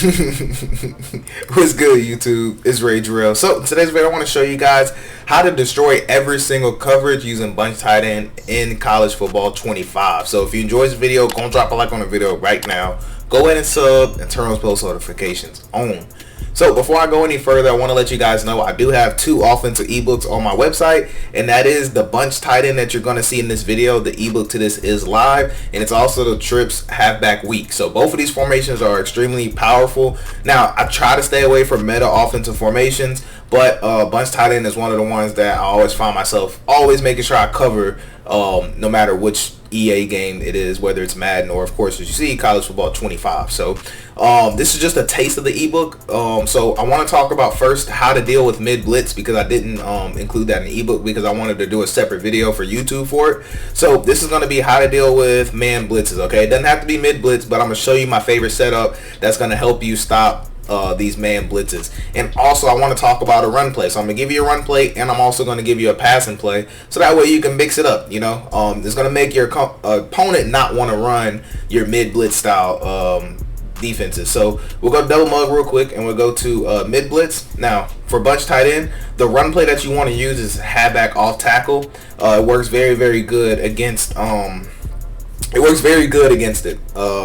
What's good, YouTube? It's Ray Jarrell. So in today's video, I want to show you guys how to destroy every single coverage using bunch tight end in college football 25. So if you enjoyed this video, go and drop a like on the video right now. Go ahead and sub and turn those post notifications on. So before I go any further, I want to let you guys know I do have two offensive ebooks on my website, and that is the bunch tight end that you're going to see in this video. The ebook to this is live, and it's also the trips halfback week. So both of these formations are extremely powerful. Now, I try to stay away from meta offensive formations, but bunch tight end is one of the ones that I always find myself always making sure I cover, no matter which EA game it is, whether it's Madden or, of course, as you see, college football 25. So this is just a taste of the ebook. So I want to talk about first how to deal with mid blitz, because I didn't include that in the ebook because I wanted to do a separate video for YouTube for it. So this is going to be how to deal with man blitzes. Okay, it doesn't have to be mid blitz, but I'm going to show you my favorite setup that's going to help you stop these man blitzes. And also I want to talk about a run play. So I'm gonna give you a run play, and I'm also going to give you a passing play, so that way you can mix it up. You know, it's going to make your opponent not want to run your mid blitz style defenses. So we'll go double mug real quick, and we'll go to mid blitz. Now for bunch tight end, the run play that you want to use is halfback off tackle. It works very good against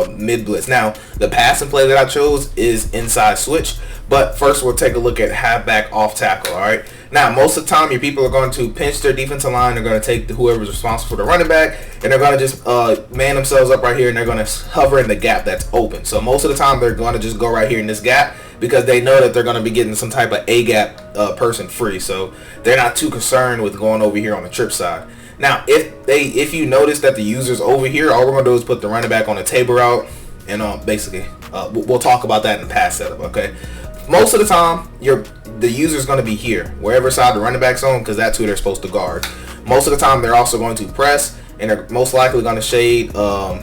mid blitz. Now the passing play that I chose is inside switch, but first we'll take a look at halfback off tackle. All right, now most of the time your people are going to pinch their defensive line. They're going to take whoever's responsible for the running back, and they're going to just man themselves up right here, and they're going to hover in the gap that's open. So most of the time they're going to just go right here in this gap, because they know that they're going to be getting some type of A gap person free, so they're not too concerned with going over here on the trip side. Now, if you notice that the user's over here, all we're going to do is put the running back on the table route, and basically, we'll talk about that in the pass setup, okay? Most of the time, the user's going to be here, wherever side the running back's on, because that's who they're supposed to guard. Most of the time, they're also going to press, and they're most likely going to shade.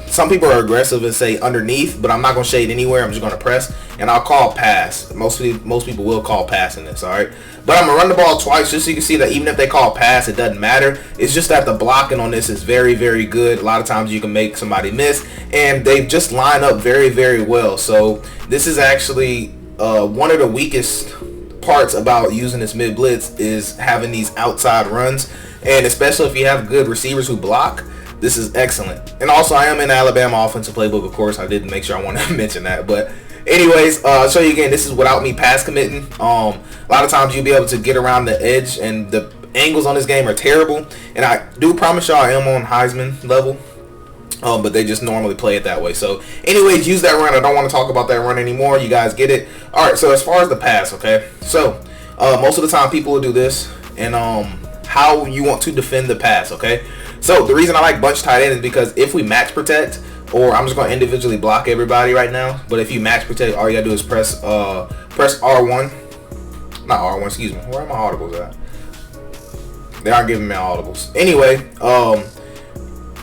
Some people are aggressive and say underneath, but I'm not going to shade anywhere. I'm just going to press, and I'll call pass. Most people will call pass in this, all right? But I'm going to run the ball twice, just so you can see that even if they call pass, it doesn't matter. It's just that the blocking on this is very good. A lot of times you can make somebody miss, and they just line up very well. So this is actually one of the weakest parts about using this mid blitz, is having these outside runs, and especially if you have good receivers who block, this is excellent. And also, I am in Alabama offensive playbook, of course. I didn't make sure I wanted to mention that, but anyways, I'll show you again. This is without me pass committing. A lot of times you'll be able to get around the edge, and the angles on this game are terrible, and I do promise y'all I am on Heisman level, but they just normally play it that way. So anyways, use that run. I don't want to talk about that run anymore. You guys get it. All right, so as far as the pass, okay, so most of the time people will do this, and how you want to defend the pass, okay? So the reason I like bunch tight end is because if we match protect, or I'm just going to individually block everybody right now, but if you match protect, all you got to do is press R1, not R1, excuse me, where are my audibles at? They aren't giving me audibles. Anyway,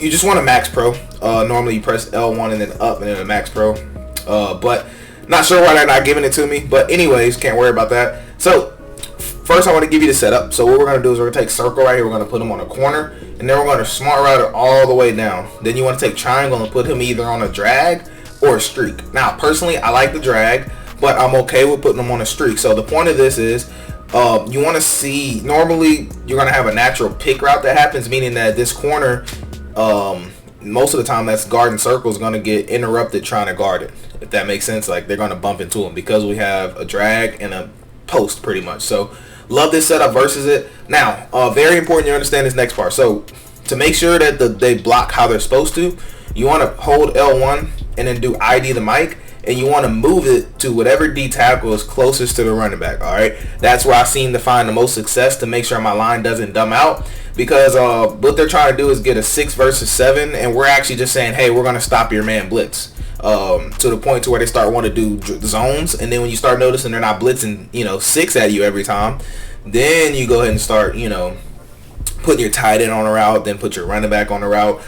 you just want to max pro. Normally you press L1 and then up and then a max pro, but not sure why they're not giving it to me, but anyways, can't worry about that. So first I want to give you the setup. So what we're going to do is we're going to take circle right here, we're going to put him on a corner, and then we're going to smart route it all the way down. Then you want to take triangle and put him either on a drag or a streak. Now personally I like the drag, but I'm okay with putting him on a streak. So the point of this is you want to see, normally you're going to have a natural pick route that happens, meaning that this corner, most of the time that's guarding circle is going to get interrupted trying to guard it, if that makes sense. Like they're going to bump into him because we have a drag and a post pretty much. So love this setup versus it. Now very important you understand this next part. So to make sure that they block how they're supposed to, you want to hold L1 and then do ID the mic, and you want to move it to whatever D tackle is closest to the running back. All right, that's where I seem to find the most success, to make sure my line doesn't dumb out, because what they're trying to do is get a 6 versus 7, and we're actually just saying, hey, we're going to stop your man blitz, to the point to where they start wanting to do zones, and then when you start noticing they're not blitzing 6 at you every time, then you go ahead and start put your tight end on a route, then put your running back on the route.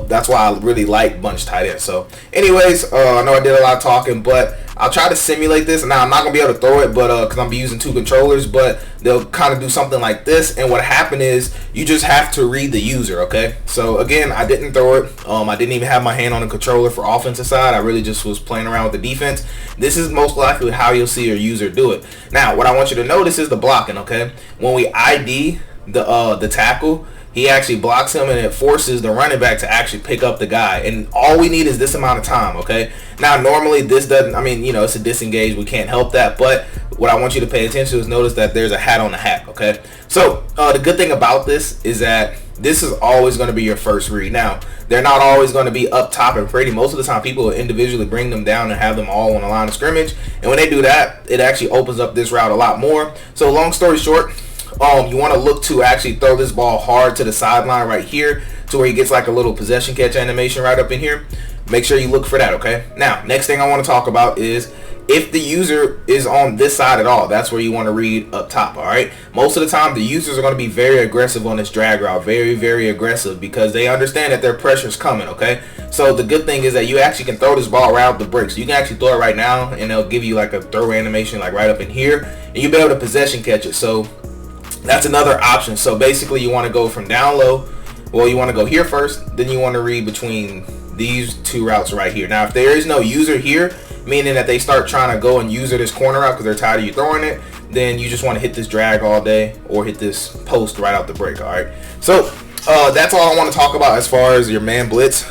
That's why I really like bunch tight end. So anyways, I know I did a lot of talking, but I'll try to simulate this. Now I'm not gonna be able to throw it, but because I'm be using 2 controllers, but they'll kind of do something like this. And what happened is you just have to read the user. Okay, so again, I didn't throw it. I didn't even have my hand on the controller for offensive side. I really just was playing around with the defense. This is most likely how you'll see your user do it. Now what I want you to notice is the blocking. Okay, when we ID the tackle, he actually blocks him, and it forces the running back to actually pick up the guy. And all we need is this amount of time, okay? Now, normally this doesn't, I mean, you know, it's a disengage. We can't help that. But what I want you to pay attention to is notice that there's a hat on the hat, okay? So the good thing about this is that this is always going to be your first read. Now, they're not always going to be up top and pretty. Most of the time, people will individually bring them down and have them all on the line of scrimmage. And when they do that, it actually opens up this route a lot more. So long story short, you want to look to actually throw this ball hard to the sideline right here to where he gets like a little possession catch animation right up in here. Make sure you look for that, okay? Now, next thing I want to talk about is if the user is on this side at all. That's where you want to read up top, all right? Most of the time, the users are going to be very aggressive on this drag route, very, very aggressive, because they understand that their pressure's coming, okay? So the good thing is that you actually can throw this ball right out the bricks. You can actually throw it right now, and they'll give you like a throw animation like right up in here, and you'll be able to possession catch it. So that's another option. So basically you want to go from down low. Well, you want to go here first, then you want to read between these 2 routes right here. Now, if there is no user here, meaning that they start trying to go and user this corner route because they're tired of you throwing it, then you just want to hit this drag all day or hit this post right out the break, all right? So that's all I want to talk about as far as your man blitz.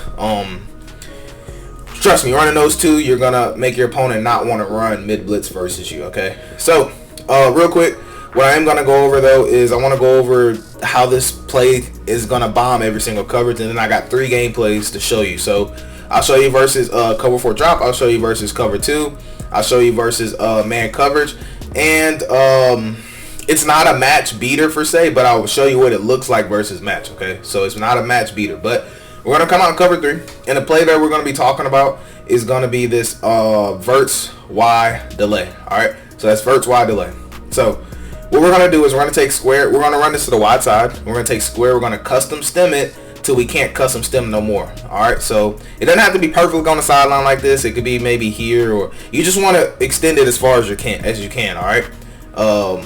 Trust me, running those 2, you're going to make your opponent not want to run mid blitz versus you, okay? So real quick, what I am going to go over, though, is I want to go over how this play is going to bomb every single coverage, and then I got 3 gameplays to show you. So I'll show you versus cover 4 drop. I'll show you versus cover 2. I'll show you versus man coverage. And it's not a match beater, per se, but I will show you what it looks like versus match, okay? So it's not a match beater, but we're going to come out in cover 3. And the play that we're going to be talking about is going to be this verts Y delay, all right? So that's verts Y delay. So what we're going to do is we're going to take square. We're going to run this to the wide side. We're going to take square. We're going to custom stem it till we can't custom stem no more. All right. So it doesn't have to be perfectly on the sideline like this. It could be maybe here, or you just want to extend it as far as you can. All right.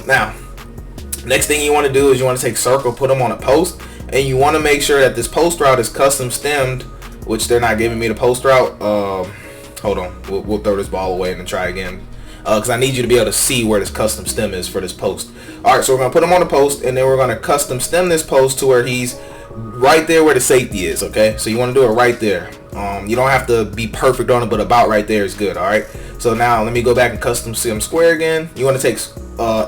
Now, next thing you want to do is you want to take circle, put them on a post, and you want to make sure that this post route is custom stemmed, which they're not giving me the post route. Hold on. We'll throw this ball away and then try again. Because I need you to be able to see where this custom stem is for this post. Alright, so we're going to put him on the post, and then we're going to custom stem this post to where he's right there where the safety is, okay? So you want to do it right there. You don't have to be perfect on it, but about right there is good, alright? So now let me go back and custom stem square again. You want to take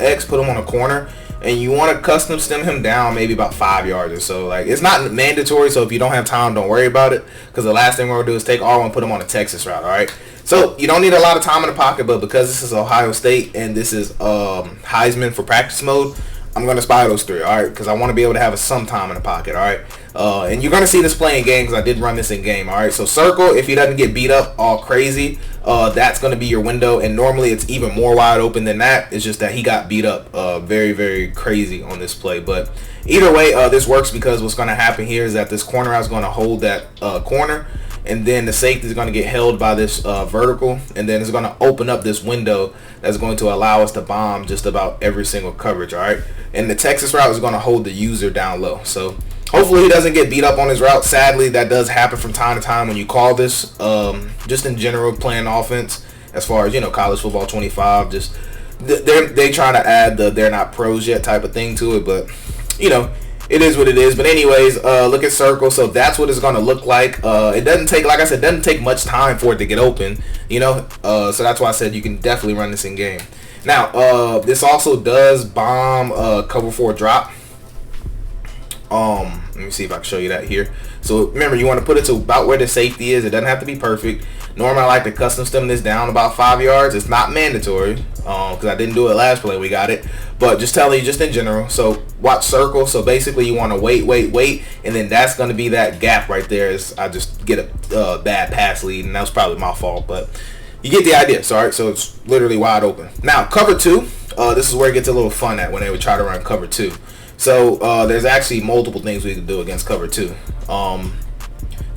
X, put him on a corner, and you want to custom stem him down maybe about 5 yards or so. Like, it's not mandatory, so if you don't have time, don't worry about it, because the last thing we're going to do is take R1 and put him on a Texas route, alright? So you don't need a lot of time in the pocket, but because this is Ohio State and this is Heisman for practice mode, I'm going to spy those 3, all right? Because I want to be able to have some time in the pocket, all right? And you're going to see this play in game because I did run this in game, all right? So circle, if he doesn't get beat up all crazy, that's going to be your window. And normally it's even more wide open than that. It's just that he got beat up very, very crazy on this play. But either way, this works because what's going to happen here is that this corner out is going to hold that corner. And then the safety is going to get held by this vertical, and then it's going to open up this window that's going to allow us to bomb just about every single coverage, all right? And the Texas route is going to hold the user down low. So hopefully he doesn't get beat up on his route. Sadly, that does happen from time to time when you call this. Just in general, playing offense, as far as, you know, college football 25, just they try to add the they're not pros yet type of thing to it, but, you know, it is what it is. But anyways, look at circle. So that's what it's going to look like. It doesn't take, like I said, it doesn't take much time for it to get open, you know. So that's why I said you can definitely run this in game. Now, this also does bomb cover 4 drop. Let me see if I can show you that here. So remember, you want to put it to about where the safety is. It doesn't have to be perfect. Normally I like to custom stem this down about 5 yards. It's not mandatory because I didn't do it last play. We got it, but just telling you, just in general. So watch circle. So basically you want to wait, and then that's going to be that gap right there. Is I just get a bad pass lead, and that was probably my fault, but you get the idea. So, all right, so it's literally wide open. Now cover 2. this is where it gets a little fun at when they would try to run cover 2. So there's actually multiple things we can do against cover 2.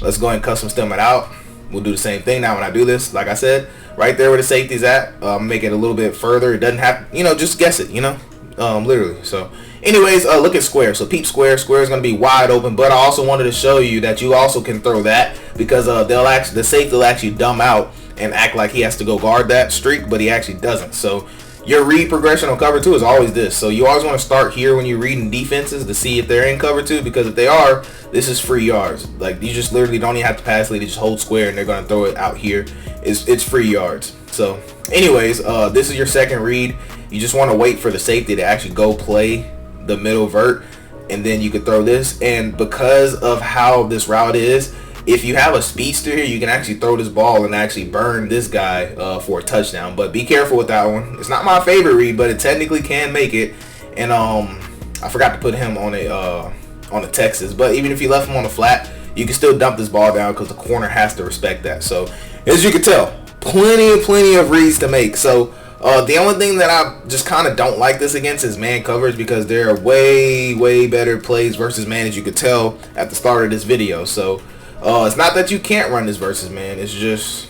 Let's go ahead and custom stem it out. We'll do the same thing. Now when I do this, like I said, right there where the safety's at, make it a little bit further. It doesn't have, just guess it, literally. So anyways, look at square. So peep square. Square is going to be wide open, but I also wanted to show you that you also can throw that, because the safety will actually dumb out and act like he has to go guard that streak, but he actually doesn't. So your read progression on cover 2 is always this. So you always want to start here when you're reading defenses to see if they're in cover 2, because if they are, this is free yards. Like, you just literally don't even have to pass lead, you just hold square and they're going to throw it out here. It's free yards. So anyways, this is your second read. You just want to wait for the safety to actually go play the middle vert, and then you could throw this. And because of how this route is, if you have a speedster here, you can actually throw this ball and actually burn this guy for a touchdown. But be careful with that one. It's not my favorite read, but it technically can make it. And I forgot to put him on a Texas. But even if you left him on the flat, you can still dump this ball down, because the corner has to respect that. So as you can tell, plenty of reads to make. So the only thing that I just kind of don't like this against is man coverage, because there are way better plays versus man, as you could tell at the start of this video. So it's not that you can't run this versus man. It's just,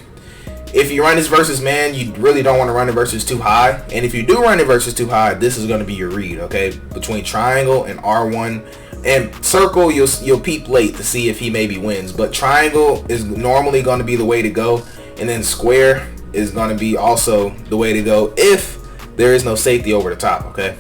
if you run this versus man, you really don't want to run it versus too high. And if you do run it versus too high, this is going to be your read, okay? Between triangle and R1 and circle, you'll peep late to see if he maybe wins. But triangle is normally going to be the way to go, and then square is going to be also the way to go if there is no safety over the top, okay?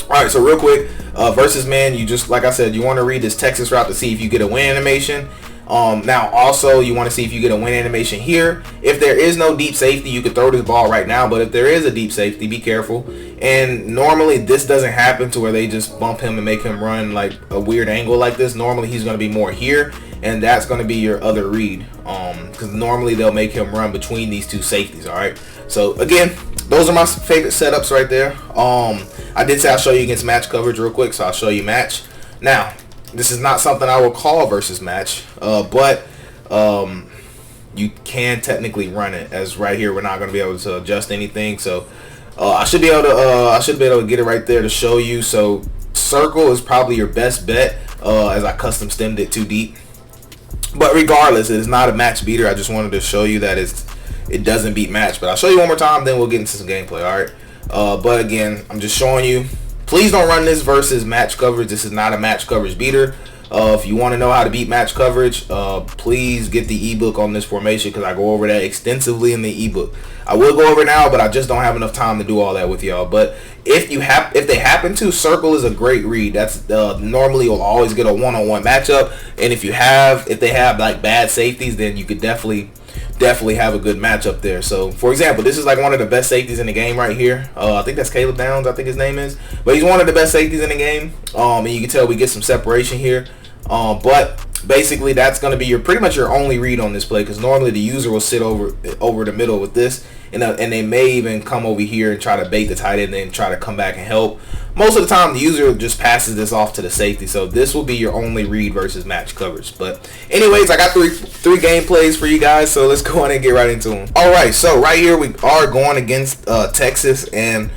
All right, so real quick, versus man, you just, like I said, you want to read this Texas route to see if you get a win animation. Now also you want to see if you get a win animation here. If there is no deep safety, you could throw this ball right now, but if there is a deep safety, be careful. And normally this doesn't happen to where they just bump him and make him run like a weird angle like this. Normally he's going to be more here, and that's going to be your other read, because normally they'll make him run between these two safeties. All right, so again, those are my favorite setups right there. I did say I'll show you against match coverage real quick, so I'll show you match. Now this is not something I will call versus match, but you can technically run it, as right here we're not going to be able to adjust anything. So I should be able to get it right there to show you. So circle is probably your best bet, as I custom stemmed it too deep. But regardless, it is not a match beater. I just wanted to show you that it doesn't beat match. But I'll show you one more time, then we'll get into some gameplay. All right. But again, I'm just showing you. Please don't run this versus match coverage. This is not a match coverage beater. If you want to know how to beat match coverage, please get the ebook on this formation, because I go over that extensively in the ebook. I will go over it now, but I just don't have enough time to do all that with y'all. But if they happen to, circle is a great read. That's normally you'll always get a one-on-one matchup. And if they have like bad safeties, then you could definitely have a good matchup there. So for example, this is like one of the best safeties in the game right here. I think that's Caleb Downs, I think his name is, but he's one of the best safeties in the game. And you can tell we get some separation here. But basically that's going to be pretty much your only read on this play, because normally the user will sit over the middle with this, and they may even come over here and try to bait the tight end and then try to come back and help. Most of the time the user just passes this off to the safety, so this will be your only read versus match coverage. But anyways, I got three gameplays for you guys, so let's go on and get right into them. All right, so right here we are going against Texas, and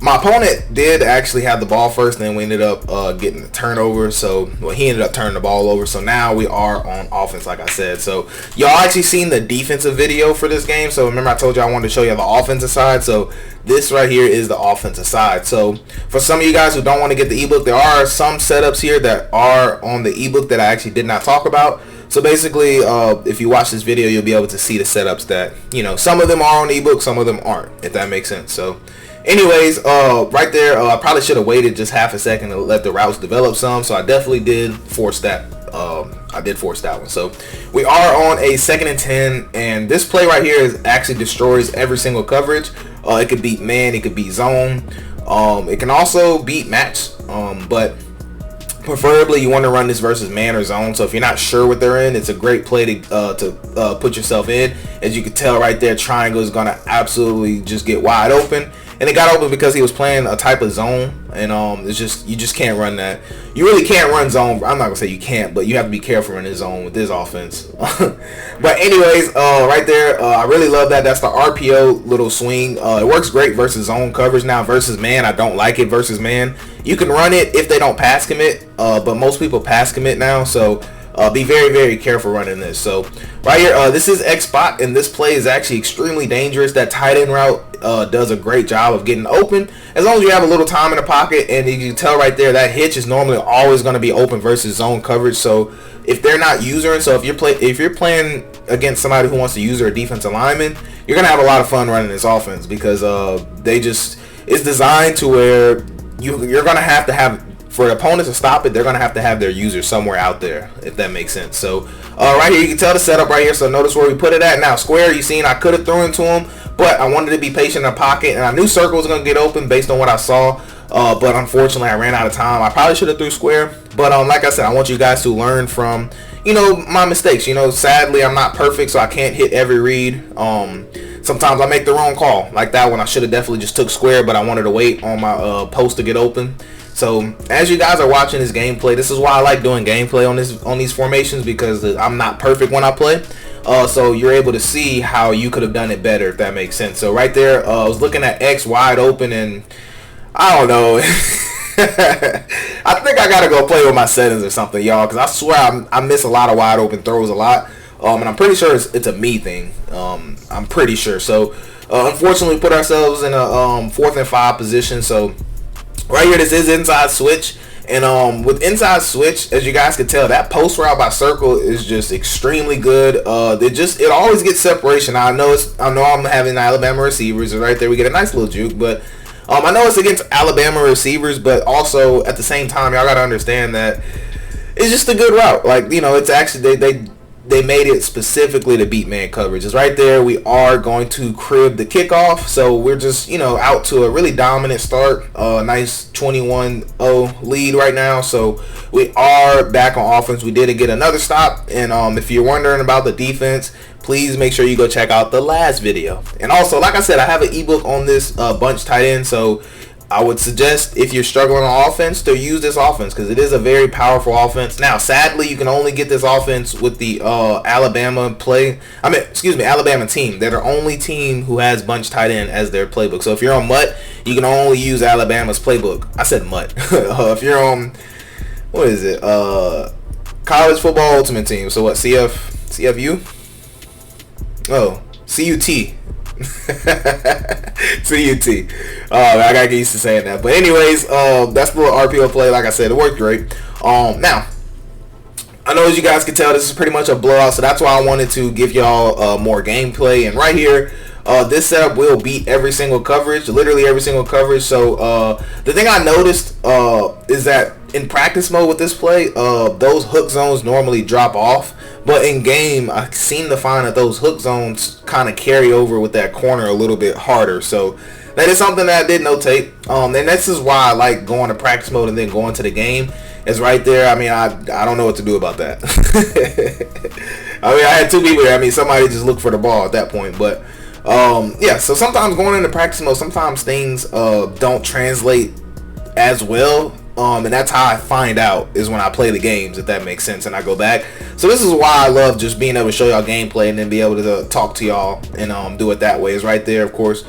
my opponent did actually have the ball first, and then we ended up getting the turnover. So he ended up turning the ball over. So now we are on offense, like I said. So y'all actually seen the defensive video for this game. So remember I told you I wanted to show you the offensive side. So this right here is the offensive side. So for some of you guys who don't want to get the ebook, there are some setups here that are on the ebook that I actually did not talk about. So basically, if you watch this video, you'll be able to see the setups that, some of them are on the ebook, some of them aren't, if that makes sense. So anyways, right there, I probably should have waited just half a second to let the routes develop some. So I definitely did force that. I did force that one. So we are on a 2nd and 10, and this play right here actually destroys every single coverage. It could beat man, it could beat zone. It can also beat match, but preferably you want to run this versus man or zone. So if you're not sure what they're in, it's a great play to put yourself in. As you can tell right there, triangle is going to absolutely just get wide open. and it got open because he was playing a type of zone, and it's just, you just can't run that. You really can't run zone. I'm not gonna say you can't, but you have to be careful in this zone with this offense. But anyways, right there, I really love that. That's the RPO little swing. It works great versus zone coverage. Now versus man, I don't like it versus man. You can run it if they don't pass commit, but most people pass commit now, so be very, very careful running this. So right here, this is X spot, and this play is actually extremely dangerous. That tight end route does a great job of getting open as long as you have a little time in the pocket, and you can tell right there that hitch is normally always going to be open versus zone coverage. So if they're not using, so if you're playing against somebody who wants to use their defensive lineman, you're gonna have a lot of fun running this offense because it's designed to where you're gonna have, for the opponents to stop it, they're going to have their user somewhere out there, if that makes sense. So right here, you can tell the setup right here. So notice where we put it at. Now, square, you seen I could have thrown into him, but I wanted to be patient in the pocket, and I knew circle was going to get open based on what I saw. But unfortunately, I ran out of time. I probably should have threw square. But like I said, I want you guys to learn from, my mistakes. Sadly, I'm not perfect, so I can't hit every read. Sometimes I make the wrong call. Like that one, I should have definitely just took square, but I wanted to wait on my post to get open. So as you guys are watching this gameplay, this is why I like doing gameplay on these formations, because I'm not perfect when I play. So you're able to see how you could have done it better, if that makes sense. So right there, I was looking at X wide open, and I don't know. I think I gotta go play with my settings or something, y'all, because I swear I miss a lot of wide open throws a lot. And I'm pretty sure it's a me thing. I'm pretty sure. So unfortunately, we put ourselves in a 4th and 5 position. So right here, this is inside switch, and with inside switch, as you guys can tell, that post route by circle is just extremely good. It always gets separation. I know I'm having Alabama receivers, and right there we get a nice little juke, but I know it's against Alabama receivers, but also at the same time, y'all gotta understand that it's just a good route. Like, it's actually they made it specifically to beat man coverage. It's right there. We are going to crib the kickoff, so we're just out to a really dominant start. Nice 21-0 lead right now. So we are back on offense. We did get another stop, and if you're wondering about the defense, please make sure you go check out the last video. And also, like I said, I have an ebook on this bunch tight end, so I would suggest, if you're struggling on offense, to use this offense, because it is a very powerful offense. Now, sadly, you can only get this offense with the Alabama team. They're the only team who has bunch tight end as their playbook. So if you're on MUT, you can only use Alabama's playbook. I said MUT. If you're on, what is it? College Football Ultimate Team. So what? CFU? Oh, CUT. CUT. I gotta get used to saying that. But anyways, that's the little RPO play. Like I said, it worked great. Now, I know as you guys can tell, this is pretty much a blowout, so that's why I wanted to give y'all more gameplay. And right here, this setup will beat every single coverage, literally every single coverage. So the thing I noticed is that in practice mode with this play, those hook zones normally drop off, but in game I seem to find that those hook zones kind of carry over with that corner a little bit harder. So that is something that I did notate, and this is why I like going to practice mode and then going to the game. Is right there. I mean, I don't know what to do about that. I mean, I had 2 people there. I mean, somebody just looked for the ball at that point. But yeah, so sometimes going into practice mode, sometimes things don't translate as well. And that's how I find out, is when I play the games, if that makes sense, and I go back. So this is why I love just being able to show y'all gameplay and then be able to talk to y'all and do it that way. Is right there. Of course,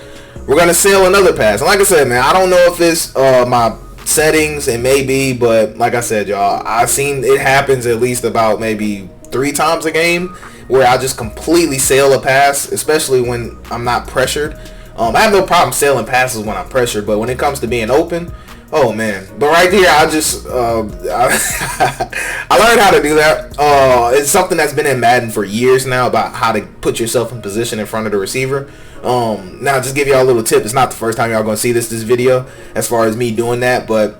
we're gonna sail another pass. And like I said, man, I don't know if it's my settings, it may be, but like I said, y'all, I've seen it happens at least about maybe 3 times a game where I just completely sail a pass, especially when I'm not pressured. I have no problem sailing passes when I'm pressured, but when it comes to being open, oh man. But right here, I just I learned how to do that. It's something that's been in Madden for years now, about how to put yourself in position in front of the receiver. Now, just give y'all a little tip. It's not the first time y'all gonna see this video as far as me doing that, but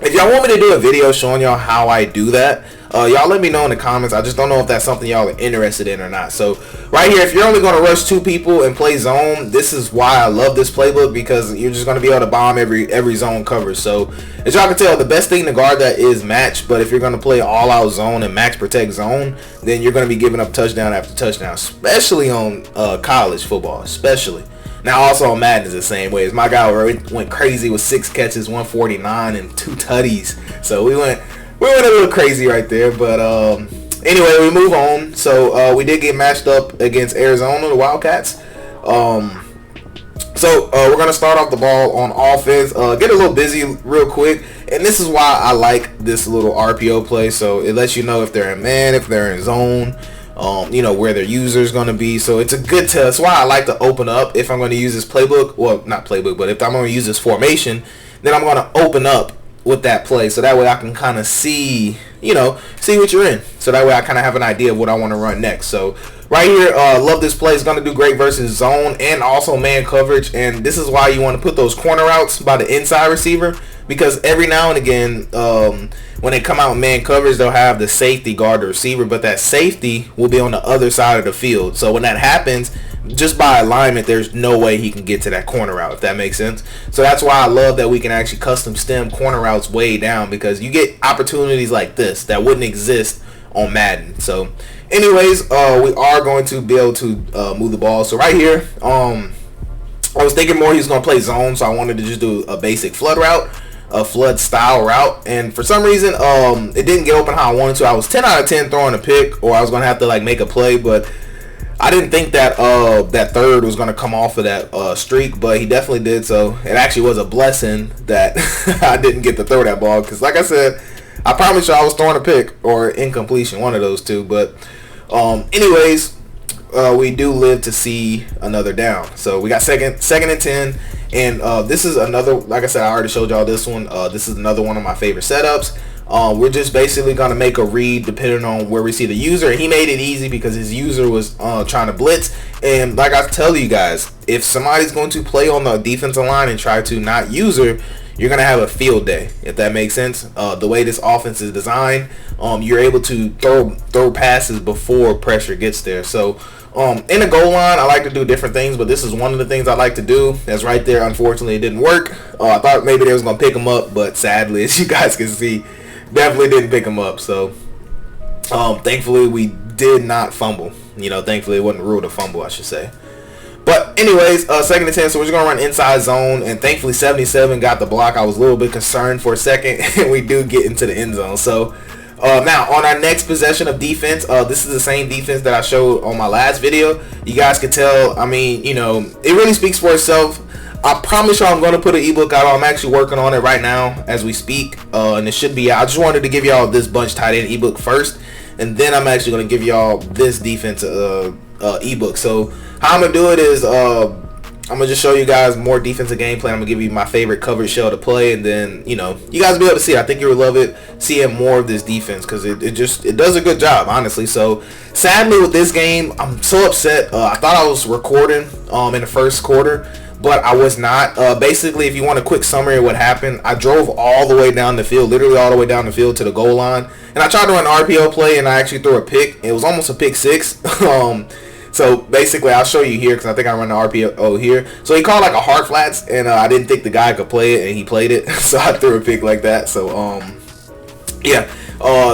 if y'all want me to do a video showing y'all how I do that, y'all let me know in the comments. I just don't know if that's something y'all are interested in or not. So right here, if you're only going to rush 2 people and play zone, this is why I love this playbook, because you're just going to be able to bomb every zone coverage. So as y'all can tell, the best thing to guard that is match. But if you're going to play all out zone and max protect zone, then you're going to be giving up touchdown after touchdown, especially on college football, especially. Now also on Madden is the same way. As my guy went crazy with 6 catches, 149, and 2 tutties. So we went a little crazy right there. But anyway, we move on. So we did get matched up against Arizona, the Wildcats. So we're gonna start off the ball on offense. Get a little busy real quick, and this is why I like this little RPO play. So it lets you know if they're in man, if they're in zone, where their user is gonna be. So it's a good test. That's why I like to open up if I'm going to use this playbook. Well, not playbook, but if I'm going to use this formation, then I'm going to open up with that play, so that way I can kind of see what you're in. So that way I kind of have an idea of what I want to run next. So right here, love this play. It's going to do great versus zone and also man coverage. And this is why you want to put those corner routes by the inside receiver, because every now and again, when they come out in man coverage, they'll have the safety guard the receiver, but that safety will be on the other side of the field. So when that happens, just by alignment, there's no way he can get to that corner route, if that makes sense. So that's why I love that we can actually custom stem corner routes way down, because you get opportunities like this that wouldn't exist on Madden. So anyways, we are going to be able to move the ball. So right here, I was thinking more he's going to play zone, so I wanted to just do a basic flood route, a flood style route, and for some reason it didn't get open how I wanted to. I was 10 out of 10 throwing a pick, or I was going to have to make a play, but I didn't think that that third was going to come off of that streak, but he definitely did. So it actually was a blessing that I didn't get to throw that ball, because like I said, I promise you I was throwing a pick or incompletion, one of those two. But anyways, we do live to see another down. So we got second and 10, and this is another, like I said, I already showed y'all this one. This is another one of my favorite setups. We're just basically going to make a read depending on where we see the user. He made it easy because his user was trying to blitz. And like I tell you guys, if somebody's going to play on the defensive line and try to not user, you're going to have a field day, if that makes sense. The way this offense is designed, you're able to throw passes before pressure gets there. So in the goal line, I like to do different things, but this is one of the things I like to do. That's right there. Unfortunately, it didn't work. I thought maybe they was going to pick him up, but sadly, as you guys can see, definitely didn't pick him up. So thankfully we did not fumble. Thankfully it wasn't ruled a fumble, I should say. But anyways, second and 10, so we're just going to run inside zone, and thankfully 77 got the block. I was a little bit concerned for a second, and we do get into the end zone. So now on our next possession of defense, this is the same defense that I showed on my last video. You guys can tell, it really speaks for itself. I promise y'all I'm going to put an ebook out. I'm actually working on it right now as we speak, and it should be out. I just wanted to give y'all this bunch tight end ebook first, and then I'm actually going to give y'all this defense ebook. So how I'm going to do it is I'm going to just show you guys more defensive game plan. I'm going to give you my favorite coverage shell to play, and then, you guys will be able to see it. I think you will love it, seeing more of this defense, because it does a good job, honestly. So sadly with this game, I'm so upset. I thought I was recording in the first quarter, but I was not. Basically, if you want a quick summary of what happened, I drove all the way down the field, literally all the way down the field to the goal line, and I tried to run an RPO play, and I actually threw a pick. It was almost a pick six. So basically, I'll show you here, because I think I run the RPO here. So he called like a hard flats, and I didn't think the guy could play it, and he played it. So I threw a pick like that. So yeah.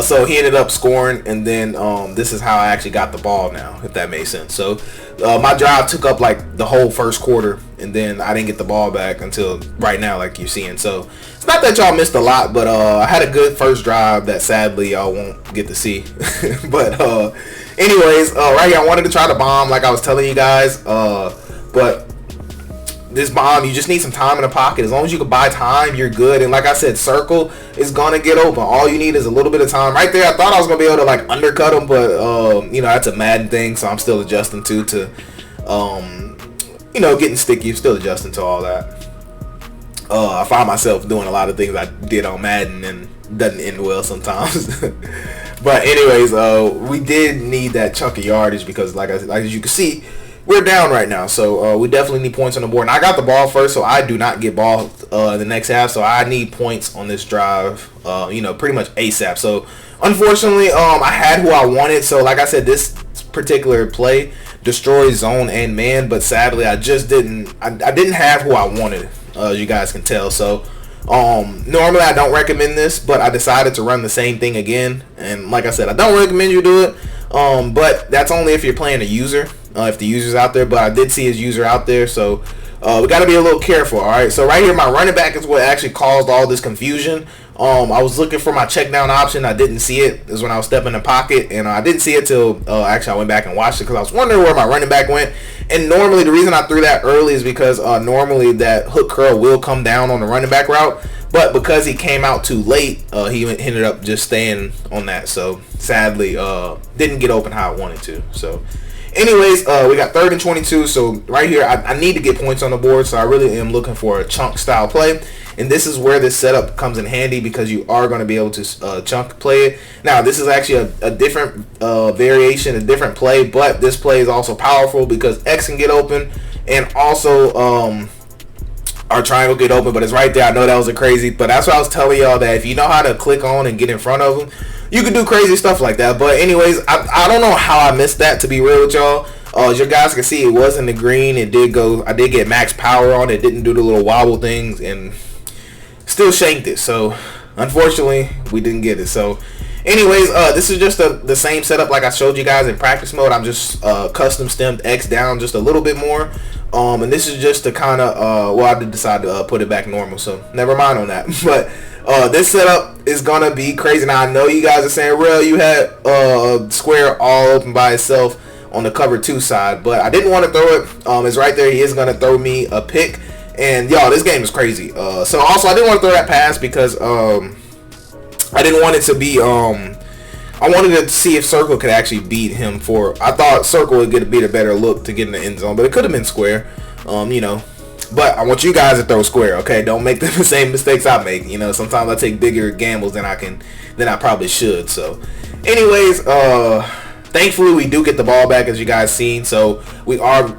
So he ended up scoring, and then this is how I actually got the ball now, if that makes sense. So my drive took up like the whole first quarter, and then I didn't get the ball back until right now, like you're seeing. So it's not that y'all missed a lot, but I had a good first drive that sadly y'all won't get to see. But anyways, right here I wanted to try to bomb like I was telling you guys, but this bomb, you just need some time in the pocket. As long as you can buy time, you're good. And like I said, circle is gonna get open. All you need is a little bit of time. Right there, I thought I was gonna be able to like undercut him, but that's a Madden thing, so I'm still adjusting to getting sticky. Still adjusting to all that. I find myself doing a lot of things I did on Madden, and it doesn't end well sometimes. But anyways, we did need that chunk of yardage, because like as you can see, we're down right now, so we definitely need points on the board. And I got the ball first, so I do not get ball in the next half, so I need points on this drive, pretty much ASAP. So unfortunately, I had who I wanted. So like I said, this particular play destroys zone and man, but sadly I just didn't. I didn't have who I wanted, as you guys can tell. So normally I don't recommend this, but I decided to run the same thing again. And like I said, I don't recommend you do it, but that's only if you're playing a user. If the user's out there, but I did see his user out there, so we got to be a little careful. All right, so right here, my running back is what actually caused all this confusion. I was looking for my check down option. I didn't see it. This is when I was stepping in the pocket, and I didn't see it till actually I went back and watched it because I was wondering where my running back went. And normally the reason I threw that early is because normally that hook curl will come down on the running back route, but because he came out too late, he ended up just staying on that. So sadly, didn't get open how I wanted to. So anyways, we got 3rd and 22. So right here, I need to get points on the board. So I really am looking for a chunk style play. And this is where this setup comes in handy because you are going to be able to chunk play it. Now, this is actually a different variation, a different play, but this play is also powerful because X can get open and also our triangle get open, but it's right there. I know that was a crazy, but that's what I was telling y'all, that if you know how to click on and get in front of them, you can do crazy stuff like that. But anyways, I don't know how I missed that, to be real with y'all. As you guys can see, it was in the green. It did go. I did get max power on it. Didn't do the little wobble things and still shanked it. So unfortunately, we didn't get it. So anyways, this is just the same setup like I showed you guys in practice mode. I'm just custom stemmed X down just a little bit more. And this is just to kind of, well, I did decide to put it back normal, so never mind on that. But this setup is going to be crazy. Now, I know you guys are saying, Real, you had square all open by itself on the cover 2 side, but I didn't want to throw it. It's right there. He is going to throw me a pick. And, y'all, this game is crazy. So, also, I didn't want to throw that pass because I didn't want it to be, I wanted to see if Circle could actually beat him for, I thought Circle would be a better look to get in the end zone, but it could have been square, you know. But I want you guys to throw square, okay? Don't make the same mistakes I make. You know, sometimes I take bigger gambles than I probably should. So, anyways, thankfully we do get the ball back, as you guys seen. So we are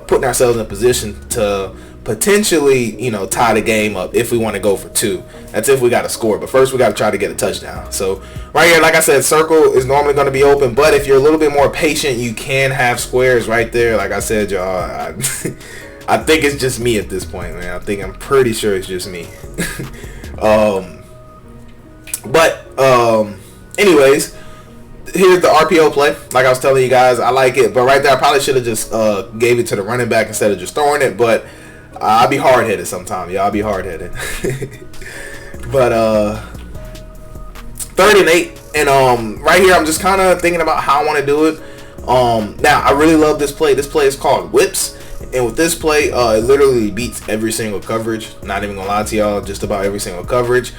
putting ourselves in a position to potentially, you know, tie the game up if we want to go for 2. That's if we got to score. But first we got to try to get a touchdown. So right here, like I said, circle is normally going to be open. But if you're a little bit more patient, you can have squares right there. Like I said, y'all, I think it's just me at this point, man. I'm pretty sure it's just me. Anyways, here's the RPO play. Like I was telling you guys, I like it. But right there, I probably should have just gave it to the running back instead of just throwing it. But I'll be hard-headed sometimes. Yeah, I'll be hard-headed. But 3rd and 8. And right here, I'm just kind of thinking about how I want to do it. Now, I really love this play. This play is called whips. And with this play, it literally beats every single coverage. Not even gonna lie to y'all, just about every single coverage.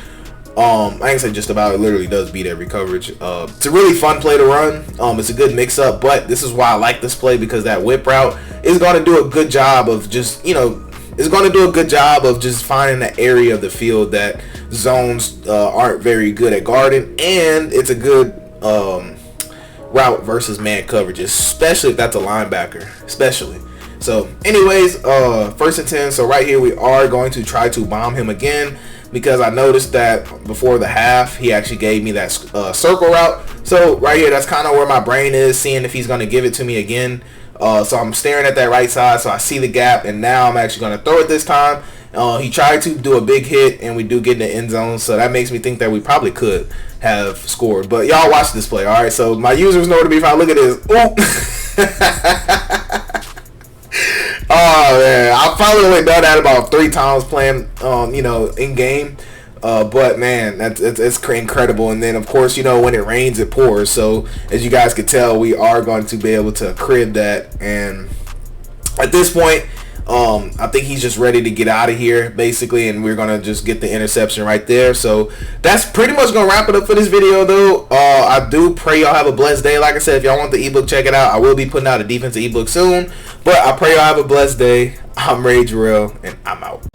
I ain't say just about, it literally does beat every coverage. It's a really fun play to run. It's a good mix up, but this is why I like this play, because that whip route is going to do a good job of just, you know, it's going to do a good job of just finding the area of the field that zones aren't very good at guarding, and it's a good route versus man coverage, especially if that's a linebacker, especially. So anyways, 1st and 10. So right here we are going to try to bomb him again, because I noticed that before the half he actually gave me that circle route. So right here, that's kind of where my brain is, seeing if he's going to give it to me again. So I'm staring at that right side, so I see the gap, and now I'm actually going to throw it this time. He tried to do a big hit, and we do get in the end zone, so that makes me think that we probably could have scored. But y'all watch this play, all right? So my users know where to be found. Look at this. Oh man, I've probably only done that about 3 times playing, you know, in game. But man, it's incredible. And then of course, you know, when it rains, it pours. So as you guys can tell, we are going to be able to crib that. And at this point, I think he's just ready to get out of here, basically, and we're gonna just get the interception right there. So that's pretty much gonna wrap it up for this video, though. I do pray y'all have a blessed day. Like I said, if y'all want the ebook, check it out. I will be putting out a defensive ebook soon, but I pray y'all have a blessed day. I'm Ray Jarrell, and I'm out.